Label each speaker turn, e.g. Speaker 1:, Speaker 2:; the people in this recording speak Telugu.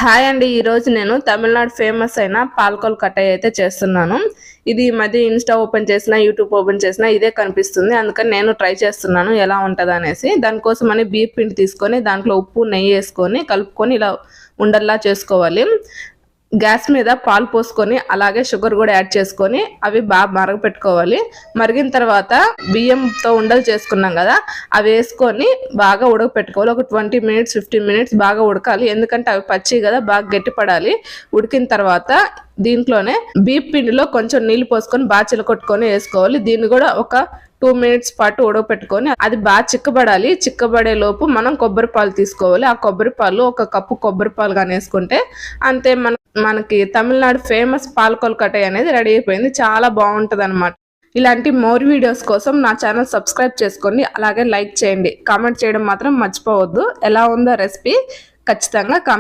Speaker 1: హాయ్ అండి. ఈరోజు నేను తమిళనాడు ఫేమస్ అయిన పాలకొల్ కట్టాయి అయితే చేస్తున్నాను. ఇది ఈ మధ్య ఇన్‌స్టా ఓపెన్ చేసినా, యూట్యూబ్ ఓపెన్ చేసినా ఇదే కనిపిస్తుంది. అందుకని నేను ట్రై చేస్తున్నాను ఎలా ఉంటదనేసి. దానికోసమని బియ్యపు పిండి తీసుకొని దాంట్లో ఉప్పు, నెయ్యి ఏసుకొని కలుపుకొని ఇలా ఉండల్లా చేసుకోవాలి. గ్యాస్ మీద పాలు పోసుకొని అలాగే షుగర్ కూడా యాడ్ చేసుకొని అవి బాగా మరగపెట్టుకోవాలి. మరిగిన తర్వాత బియ్యంతో ఉండలు చేసుకున్నాం కదా, అవి వేసుకొని బాగా ఉడకపెట్టుకోవాలి. ఒక 20 మినిట్స్ 15 మినిట్స్ బాగా ఉడకాలి. ఎందుకంటే అవి పచ్చి కదా, బాగా గట్టిపడాలి. ఉడికిన తర్వాత దీంట్లోనే బియ్యపు పిండిలో కొంచెం నీళ్ళు పోసుకొని బాగా చిలకొట్టుకొని వేసుకోవాలి. దీన్ని కూడా ఒక 2 మినిట్స్ పాటు ఉడకపెట్టుకొని అది బాగా చిక్కబడాలి. చిక్కబడే లోపు మనం కొబ్బరి పాలు తీసుకోవాలి. ఆ కొబ్బరి పాలు ఒక కప్పు కొబ్బరి పాలు కానీ వేసుకుంటే అంతే, మనకి తమిళనాడు ఫేమస్ పాలకొల్ కట్టాయి అనేది రెడీ అయిపోయింది. చాలా బాగుంటది అనమాట. ఇలాంటి మోర్ వీడియోస్ కోసం నా ఛానల్ సబ్స్క్రైబ్ చేసుకోండి. అలాగే లైక్ చేయండి. కామెంట్ చేయడం మాత్రం మర్చిపోవద్దు. ఎలా ఉందో రెసిపీ ఖచ్చితంగా కామెంట్